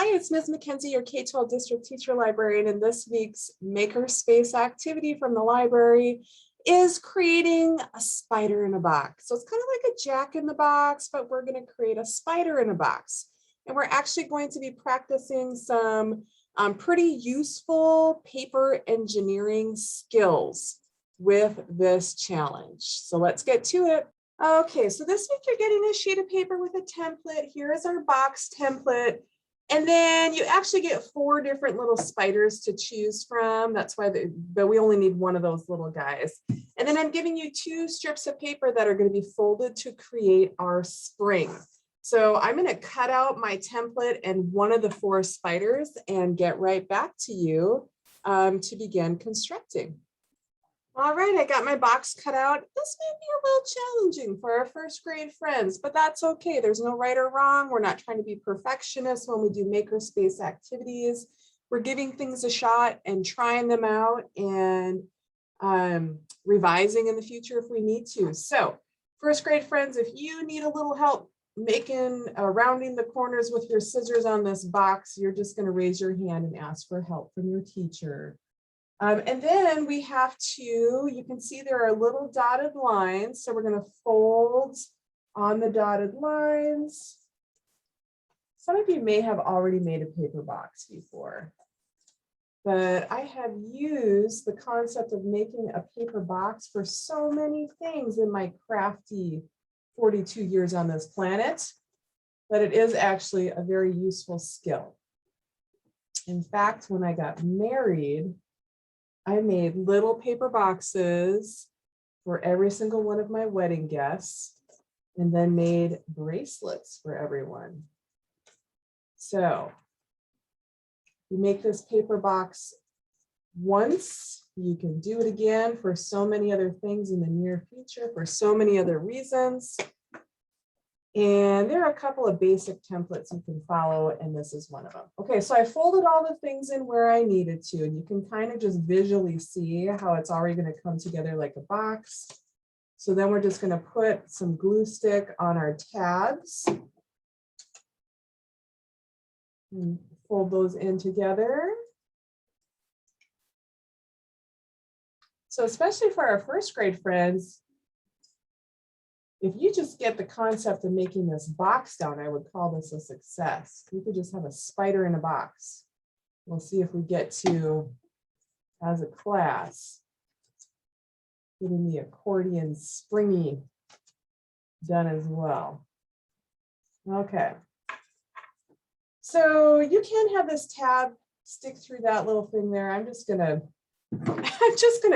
Hi, it's Ms. McKenzie, your K-12 district teacher librarian, and this week's Makerspace activity from the library is creating a spider in a box. So it's kind of like a jack in the box, but we're going to create a spider in a box. And we're actually going to be practicing some pretty useful paper engineering skills with this challenge. So let's get to it. Okay, so this week you're getting a sheet of paper with a template. Here is our box template. And then you actually get 4 different little spiders to choose from. That's why but we only need one of those little guys. And then I'm giving you 2 strips of paper that are going to be folded to create our spring. So I'm going to cut out my template and one of the 4 spiders and get right back to you to begin constructing. All right, I got my box cut out. This may be a little challenging for our first grade friends, but that's okay. There's no right or wrong. We're not trying to be perfectionists when we do makerspace activities. We're giving things a shot and trying them out and revising in the future if we need to. So first grade friends, if you need a little help making rounding the corners with your scissors on this box, you're just going to raise your hand and ask for help from your teacher. And then we have to, you can see there are little dotted lines. So we're going to fold on the dotted lines. Some of you may have already made a paper box before, but I have used the concept of making a paper box for so many things in my crafty 42 years on this planet that it is actually a very useful skill. In fact, when I got married, I made little paper boxes for every single one of my wedding guests and then made bracelets for everyone. So you make this paper box once, you can do it again for so many other things in the near future for so many other reasons. And there are a couple of basic templates you can follow, and this is one of them. Okay, so I folded all the things in where I needed to, and you can kind of just visually see how it's already going to come together like a box. So then we're just going to put some glue stick on our tabs and fold those in together. So especially for our first grade friends, if you just get the concept of making this box down, I would call this a success. You could just have a spider in a box. We'll see if we get to, as a class, getting the accordion springy done as well. Okay. So you can have this tab stick through that little thing there. I'm just gonna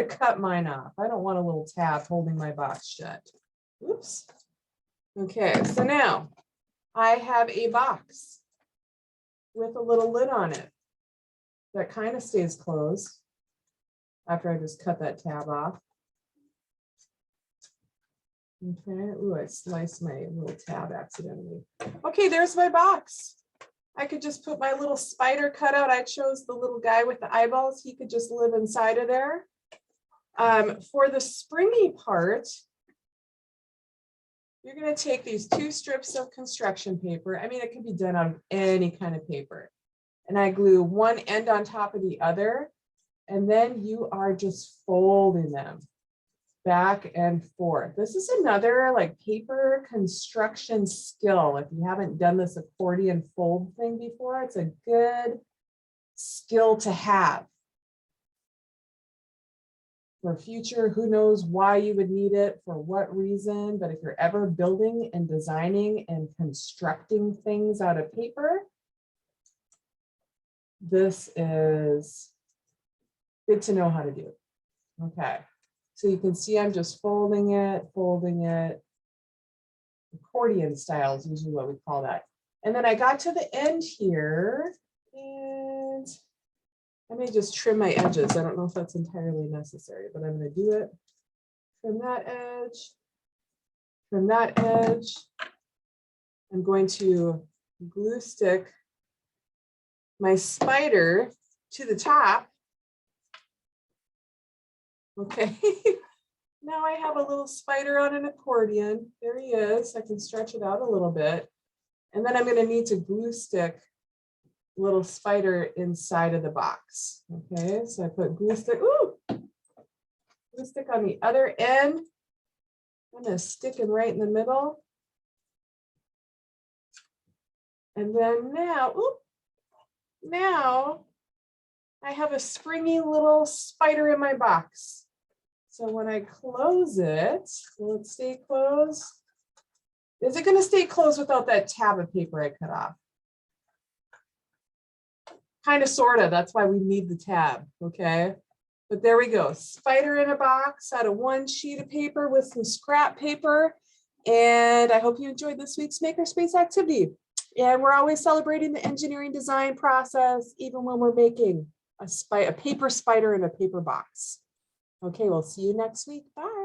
cut mine off. I don't want a little tab holding my box shut. Oops. Okay, so now I have a box with a little lid on it that kind of stays closed after I just cut that tab off. Okay, ooh, I sliced my little tab accidentally. Okay, there's my box. I could just put my little spider cutout. I chose the little guy with the eyeballs. He could just live inside of there. For the springy part, you're going to take these 2 strips of construction paper. I mean, it can be done on any kind of paper. And I glue one end on top of the other. And then you are just folding them back and forth. This is another like paper construction skill. If you haven't done this accordion fold thing before, it's a good skill to have. For future, who knows why you would need it, for what reason, but if you're ever building and designing and constructing things out of paper, this is good to know how to do. Okay, so you can see I'm just folding it. Accordion style is usually what we call that. And then I got to the end here, and I may just trim my edges. I don't know if that's entirely necessary, but I'm going to do it. Trim that edge. Trim that edge. I'm going to glue stick my spider to the top. Okay. Now I have a little spider on an accordion. There he is. I can stretch it out a little bit. And then I'm going to need to glue stick little spider inside of the box. Okay, so I put glue stick, ooh, glue stick on the other end. I'm gonna stick it right in the middle. And then now, ooh, now I have a springy little spider in my box. So when I close it, will it stay closed? Is it going to stay closed without that tab of paper I cut off? Kind of, sort of. That's why we need the tab, okay? But there we go. Spider in a box out of one sheet of paper with some scrap paper. And I hope you enjoyed this week's Makerspace activity. And we're always celebrating the engineering design process, even when we're making a paper spider in a paper box. Okay, we'll see you next week. Bye.